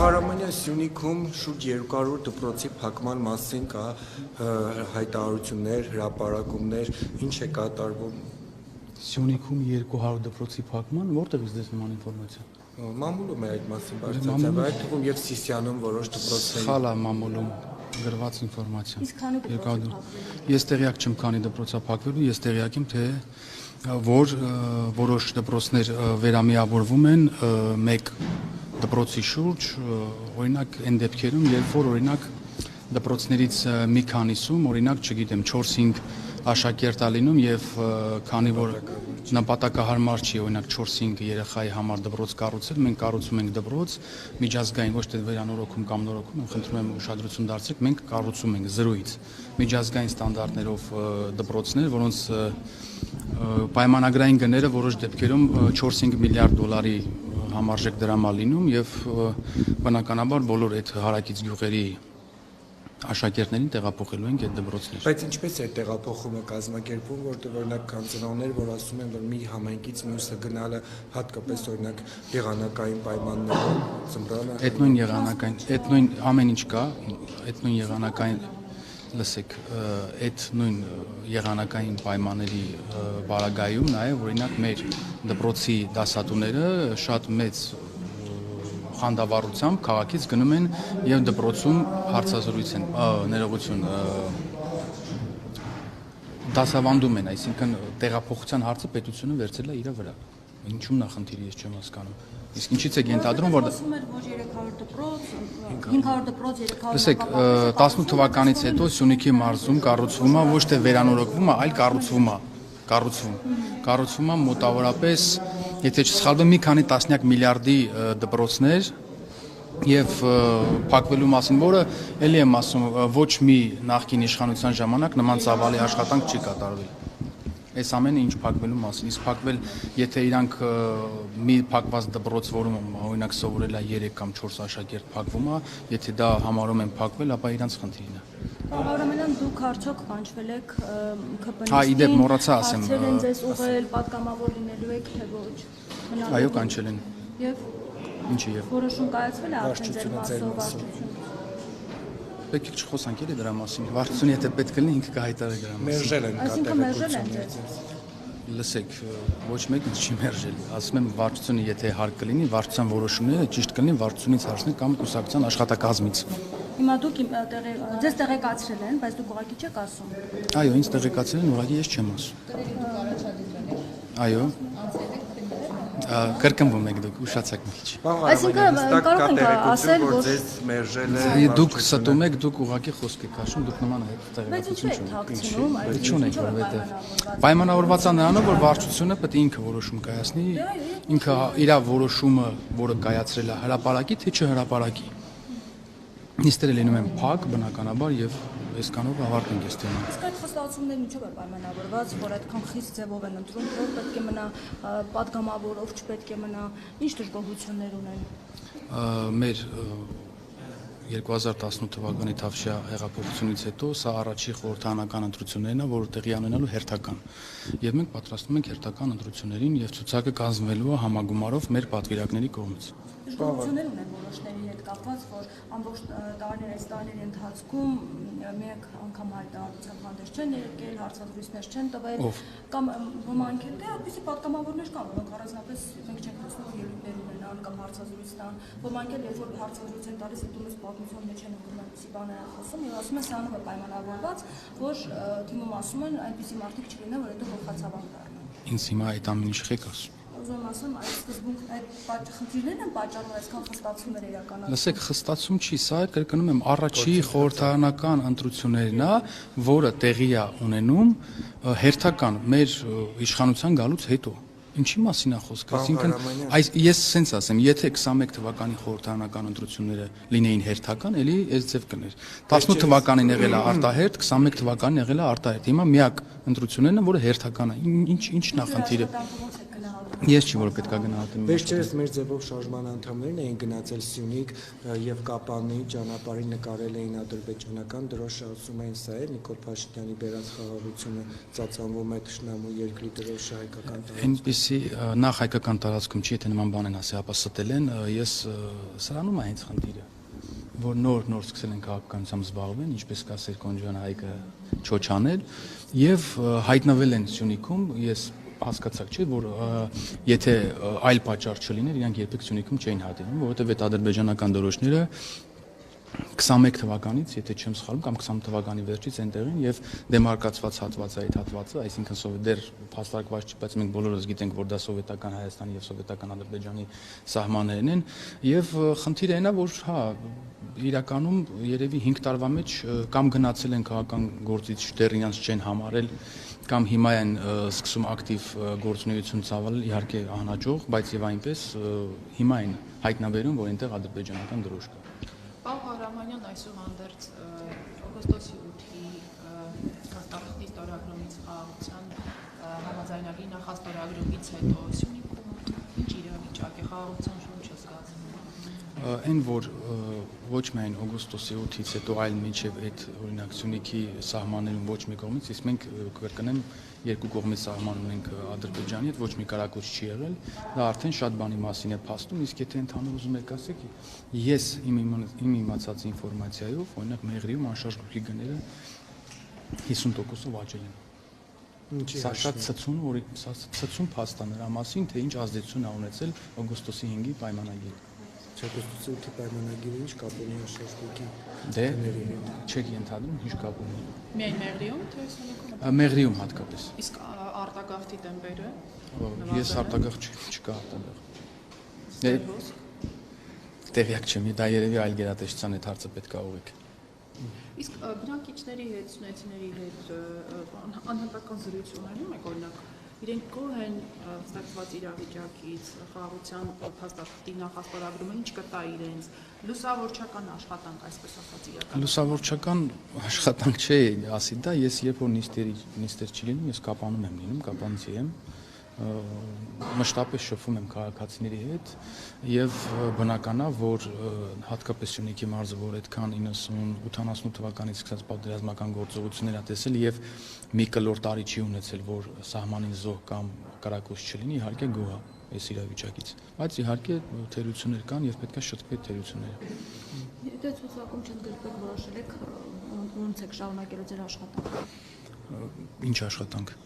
Բաղարամանյան Սյունիքում շուրջ 200 դպրոցի փակման մասին կա հայտարարություններ, հրապարակումներ, ինչ է կատարվում։ Սյունիքում 200 դպրոցի փակման, որտեղից դες նման ինֆորմացիա։ Մամուլում է այդ մասին բարձրացավ, այդ թվում եւ Սիսիանում որոշ դպրոցներ։ Սխալ է մամուլում գրված ինֆորմացիա։ Ես տեղյակ չեմ քանի դպրոցա փակվելու, ես տեղյակ եմ թե որ որոշ դպրոցներ վերամիավորվում են մեկ դպրոցի շուրջ, օրինակ այն դեպքերում, երբ որ օրինակ դպրոցներից մի քանիսում, օրինակ, չգիտեմ, 4-5 աշակերտ է լինում եւ քանի որ նպատակահարմար չի, օրինակ 4-5 երեխայի համար դպրոց կառուցել, մենք կառուցում ենք դպրոց, միջազգային ոչ թե վերանորոգում կամ նորոգում, եմ խնդրում եմ ուշադրություն դարձրեք, մենք կառուցում ենք զրույց միջազգային ստանդարտներով դպրոցներ, որոնց պայմանագրային գները որոշ դեպքերում 4-5 միլիարդ դոլարի համարժեք դրամ է լինում եւ բնականաբար բոլոր այդ հարակից գյուղերի աշակերտներին տեղափոխելու ենք այդ դպրոցներ։ Բայց ինչպես է տեղափոխումը կազմակերպվում, որտեղ օրինակ կան ծնողներ, որ ասում են, որ մի համայնքից մյուսը գնալը հատկապես օրինակ եղանակային պայմաններով ծնրանը։ Այդ նույն եղանակային, այդ նույն ամեն ինչ կա, այդ նույն եղանակային լսեք, այդ նույն եղանակային պայմանների բարագայում նաև օրինակ մեր դպրոցի դասատուները շատ մեծ խանդավառությամբ քաղաքից գնում են եւ դպրոցում հարցազրույց են, ներողություն, դասավանդում են, այսինքն տեղափոխության հարցը պետությունը վերցրել է իր վրա։ Ինչու՞մն է խնդիրը, ես չեմ հասկանում։ Իսկ ինչից է ենթադրում, որ 300 դպրոց, 500 դպրոց, 300 Լսեք, 18 թվականից հետո Սյունիքի մարզում կառուցվում է ոչ թե վերանորոգվում է, այլ կառուցվում է մոտավորապես, եթե չսխալվեմ, մի քանի տասնյակ միլիարդի դպրոցներ եւ փակվելու մասին, որը ելի եմ ասում, ոչ մի նախկին իշխանության ժամանակ նման ծավալի աշխատանք չի կատարվել։ Այս ամենը ինչ փակվելու մասին, իսկ փակվել, եթե իրանք մի փակված դպրոց, որում օրինակ սովորել է 3 կամ 4 աշակերտ փակվում է, եթե դա համարում են փակվել, ապա իրանց խնդիրն է։ Բաղարամենյան դուք արդյոք կանչվել եք ԿՊՆ-ին։ Հա, իդեպ մոռացա ասեմ։ Հարցեր են ձեզ ուղղել, պատգամավոր լինելու եք, թե ոչ։ Այո, կանչել են։ Եվ Ինչի եւ որոշում կայացվել է արդեն ձեր մասով վարչություն։ Պետք է չխոսանք էլի դրա մասին։ Վարչությունը եթե պետք լինի ինքը կհայտարարի դրա մասին։ Մերժել են Այսինքն մերժել են ձեզ։ Լսեք, ոչ մեկը չի մերժել։ Ասում եմ վարչությունը եթե հարկ կլինի, վարչության որոշումները ճիշտ կլինի վարչությունից հարցնել կամ կուսակցության աշխատակազմից։ Հիմա դուք ձեզ տեղեկացրել են, բայց դուք ուղղակի չեք ասում։ Այո, ինձ տեղեկացրել են, ուղղակի ես չեմ ասում։ Այո։ Կրկնվում եք դուք, ուշացաք մի քիչ։ Այսինքն կարող ենք ասել, որ ձեզ մերժել է։ Դուք ստում եք, դուք ուղղակի խոսք եք հաշում, դուք նման տեղեկատվություն չունեք։ Պայմանավորված է նրանով, որ վարչությունը պետք է ինքը որոշում կայացնի, ինքը իր որոշումը, որը կայացրել է, հրապարակի թե չհրապարակի։ Նիստերը լինում են փակ, բնականաբար եւ այսքանով ավարտենք այս թեման։ Իսկ այդ խստացումներն ինչով է պայմանավորված, որ այդքան խիստ ձևով են ընտրում, որ պետք է մնա պատգամավոր, ով չպետք է մնա, ինչ դժգոհություններ ունեն։ Մեր 2018 թվականի Թավշյա հեղափոխությունից հետո սա առաջի խորհրդարանական ընտրություններն է, որը տեղի ունենալու հերթական։ Եւ մենք պատրաստվում ենք հերթական ընտրություններին եւ ցուցակը կազմվելու է համագումարով մեր պատվիրակների կողմից։ Դժգոհություններ ունեն որոշների հետ կապված, որ ամբողջ տարիների ընթացքում մեկ անգամ հայտարարության հանդես չեն եկել, հարցազրույցներ չեն տվել, կամ ոմանք էլ այդպիսի պատգամավորներ կան, որոնք առանձնապես մենք չենք տեսնում ելույթներ ունենան կամ հարցազրույց տան, ոմանք էլ երբ որ հարցազրույց են տալիս, դուրս պատմության մեջ են ընկնում այդպիսի բաներ են խոսում եւ ասում են սրանով է պայմանավորված, որ թիմում ասում են այնպիսի մարդիկ չլինեն, որ հետո գլխացավանք դառնան։ Ինձ հիմա այդ ամեն ինչ չեք ասում։ Ուզում ասեմ, այդ սկզբունք այդ խնդիրներն են պատճառում այսքան խստացումներ իրականացնել։ Լսեք, խստացում չի, սա կրկնում եմ, առաջի խորհրդարանական ընտրություններն է, որը տեղի է ունենում հերթական մեր իշխանության գալուց հետո։ Ինչի մասին է խոսքը, այսինքն ես սենց ասեմ, եթե 21 թվականի խորհրդարանական ընտրությունները լինեին հերթական, էլի այս ձև կներ։ 18 թվականին եղել է արտահերթ, 21 թվականին եղել է արտահերթ։ Հիմա միակ ընտրություններն են, որը հերթական է։ Ինչն է խնդիրը։ Ես չի որ պետքա գնահատեմ։ Վերջերս մեր ձևով շարժման անդամներն էին գնացել Սյունիք եւ Կապանի ճանապարհին նկարել էին ադրբեջանական դրոշը, ասում էին սա է Նիկոլ Փաշինյանի բերած խաղաղությունը ծածանվում է թշնամու երկրի դրոշը հայկական տարածքում։ Այնպեսի նախ հայկական տարածքում չի, եթե նման բան են ասի, ապա ստել են, ես սրանում է հենց խնդիրը, որ նոր սկսել են քաղաքականությամբ զբաղվել, ինչպես կասեր Կոնջան Հայկը չոչանել եւ հայտնվել են Սյունիքում, ես հասկացակ չէ, որ եթե այլ պատճառ չլիներ, իրանք երբեք Սյունիքում չէին հայտնվում, որովհետեւ այդ ադրբեջանական դրոշները 21 թվականից, եթե չեմ սխալվում, կամ 20 թվականի վերջից այնտեղին եւ դեմարկացված հատվածը այդ հատվածը, այսինքն սովետեր փաստարկված չի, բայց մենք բոլորս գիտենք, որ դա սովետական Հայաստանի եւ սովետական Ադրբեջանի սահմաններն են եւ խնդիրը այնա, որ հա իրականում երևի 5 տարվա մեջ կամ գնացել են քաղաքական գործիչ դեռ իրանց չեն համարել կամ հիմա են սկսում ակտիվ գործունեություն ծավալել, իհարկե անհաջող, բայց եւ այնպես հիմա են հայտնաբերում, որ այնտեղ ադրբեջանական դրոշ կա։ Պարոն Հարամանյան, այսօր հանդերձ օգոստոսի 8-ի հաստատի ստորագրումից խաղաղության համաձայնագրի նախաստորագրումից հետո Սյունիքում ինչ իրավիճակ է, խաղաղության շունչ է զգացվում։ Այն որ ոչ միայն օգոստոսի 8-ից հետո այլ մինչև այդ օրինակ Սյունիքի սահմաններում ոչ մի կողմից, իսկ մենք կրկնեմ երկու կողմի սահման ունենք Ադրբեջանի հետ, ոչ մի կարակոց չի եղել, դա արդեն շատ բանի մասին է փաստում, իսկ եթե ընդհանուր ուզում եք ասեք, ես իմ իմացած ինֆորմացիայով, օրինակ Մեղրիում անշարժ գլուխի գները 50%-ով աճել են։ Սա շատ ցցուն փաստ է նրա մասին, թե ինչ ազդեցություն է ունեցել օգոստոսի 5-ի պայմանագիրը։ Օգոստոսի 8-ի պայմանագիրը ինչ կապ ունի անշարժ գլուխի դե չեք ենթադրում ինչ կապ ունի։ Միայն Մեղրիում, թե Սյունիքում։ Մեղրիում հատկապես։ Իսկ արտագաղթի տեմպերը։ Ես արտագաղթ չկա արտագաղթ։ Տեղյակ չեմ, դա երևի այլ գերատեսչության այդ հարցը պետք է ուղղեք։ Իսկ բնակիչների հետ, սնեցիների հետ անհատական զրույցներում եք օրինակ իրենք գոհ են ստեղծված իրավիճակից, խաղաղության փաստաթղթի նախաստորագրումը ինչ կտա իրենց, լուսավորչական աշխատանք, այսպես ասած իրական։ Լուսավորչական աշխատանք չէ, ասի դա, ես երբ որ նիստեր չի լինում, ես Կապանում եմ լինում, Կապանցի եմ, մշտապես շփվում եմ քաղաքացիների հետ եւ բնական է, որ հատկապես Սյունիքի մարզը, որ այդքան 90-88 թվականից սկսած պատերազմական գործողություններ ա տեսել եւ մի կլոր տարի չի ունեցել, որ սահմանին զոհ կամ կարակոց չլինի, իհարկե գոհ է այս իրավիճակից, բայց իհարկե թերություններ կան եւ պետք է շտկվի թերությունները։ Եթե ցուցակում չընդգրկեք որոշել եք ոնց եք շարունակելու ձեր աշխատանքը։ Ինչ աշխատանք։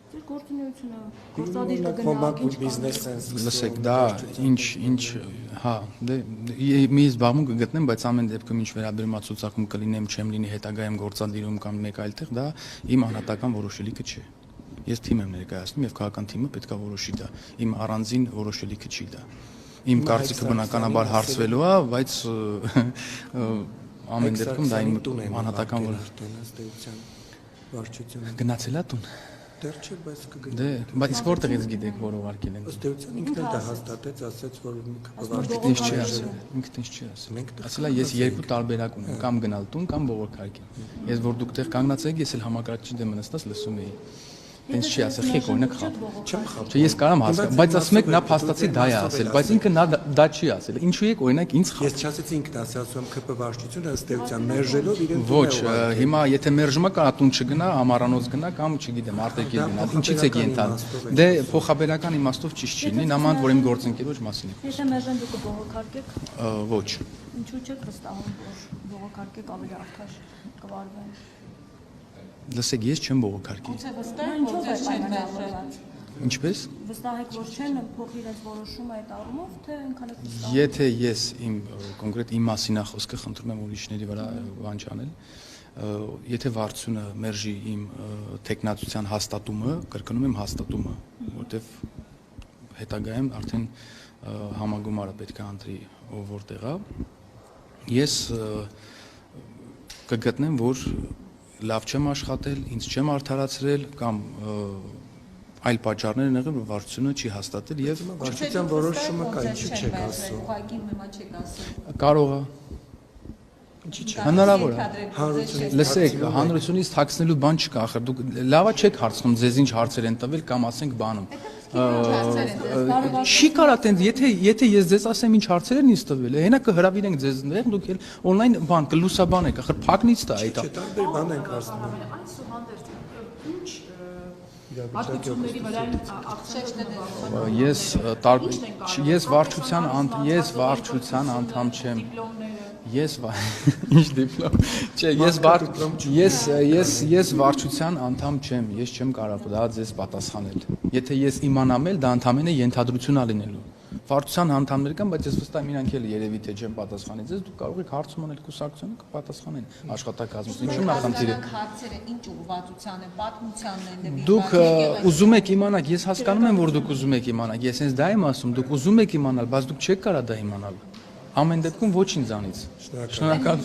Ձեր գործունեությունը, գործադիր կգնաք, ինչ բիզնես սենս։ Լսեք, դա ինչ, հա, դե մի զբաղմունք կգտնեմ, բայց ամեն դեպքում ինչ վերաբերում է ցուցակում կլինեմ, չեմ լինի հետագայում գործադիրում կամ մեկ այլ տեղ, դա իմ անհատական որոշելիքը չէ։ Ես թիմ եմ ներկայացնում եւ քաղաքական թիմը պետք է որոշի դա։ Իմ առանձին որոշելիքը չի դա։ Իմ կարծիքը բնականաբար հարցվելու է, բայց ամեն դեպքում դա իմ անհատական որոշումը։ Գնացել է տուն։ Դեռ չէ, բայց կգնա։ Դե, բայց իսկ որտեղից գիտեք, որ ուղարկել են։ Ըստ էության ինքն էլ դա հաստատեց, ասաց, որ ինքն չի ասել։ Ինքն չի ասել։ Ասելա ես երկու տարբերակ ունեմ, կամ գնալ տուն, կամ բողոքարկել։ Ես որ դուք տեղ կանգնած եք, ես էլ համակարգչի դեմ նստած լսում էի։ Ինձ չի ասել, խիք օրինակ խապ։ Չեմ խապ։ Չէ, ես կարամ հասկանալ, բայց ասում եք նա փաստացի դա է ասել, բայց ինքը նա դա չի ասել։ Ինչու եք օրինակ ինձ խապ։ Ես չասեցի ինքն ասում ԿՊ վարչությունը ըստ էության մերժելով իրեն։ Ոչ, հիմա եթե մերժումը կարա տուն չգնա, ամառանոց գնա կամ չգիտեմ, արտերկիր գնա, ինչից եք ենթադրում։ Դե փոխաբերական իմաստով ճիշտ չի լինի, նամանդ որ իմ գործընկերոջ մասին է։ Եթե մերժեն դուք կբողոքարկեք։ Ոչ։ Ինչու՞ չեք վստահում, որ բողոքարկեք ավելի արդար կվարվեն։ Լսեք, ես չեմ բողոքարկի։ Ոնց է վստահ, որ ձեզ չեն մերժել։ Ինչպես։ Վստահ եք, որ չեն փոխի իրենց որոշումը այդ առումով, թե այնքան եք վստահ։ Եթե ես իմ կոնկրետ իմ մասին խոսքը խնդրում եմ ուրիշների վրա բան չանել, եթե վարչությունը մերժի իմ տեխնացիան հաստատումը, կրկնում եմ հաստատումը, որտեվ հետագայում արդեն համագումարը պետք է ընտրի ով որտեղ է, ես կգտնեմ, որ լավ չեմ աշխատել, ինձ չեմ արդարացրել կամ այլ պատճառներ են եղել, որ վարչությունը չի հաստատել եւ վարչության որոշումը կա, ինչի՞ չեք ասում։ Ուղղակի հիմա չեք ասում։ կարող է Ինչի՞ չէ։ հնարավոր է։ Հանրությունից Լսեք, հանրությունից թաքցնելու բան չկա, ախր դուք լավա չեք հարցնում, ձեզ ինչ հարցեր են տվել կամ ասենք բանում։ Չի կարա տենց, եթե ես ձեզ ասեմ ինչ հարցեր են ինձ տվել, հենա կհրավիրենք ձեզ նեղ, դուք էլ on-line բան կլուսաբան եք, ախր փակնից տա այդ։ Տարբեր բան ենք ասում։ Այսուհանդերձ ինչ հատկությունների վրա ես վարչության անդամ չեմ։ Ես ինչ դիպլոմ։ Չէ, ես վարչության անդամ չեմ, ես չեմ կարող դա ձեզ պատասխանել։ Եթե ես իմանամ էլ, դա ընդհանրապես ենթադրություն ա լինելու։ Վարչության անդամներ կան, բայց ես վստահ եմ իրանք էլ երևի թե չեմ պատասխանի ձեզ, դուք կարող եք հարցում անել կուսակցությանը կպատասխանեն աշխատակազմից։ Ինչու՞ նախնդիրը։ Հարցերը ինչ ուղղվածության են, պատմությանն են դեպի։ Դուք ուզում եք իմանալ, ես հասկանում եմ, որ դուք ուզում եք իմանալ, ես հենց դա եմ ասում, դուք ուզում եք իմանալ, բայց դուք չեք կարող դա իմանալ։ Ամեն դեպքում ոչ ինձանից։ Շնորհակալ։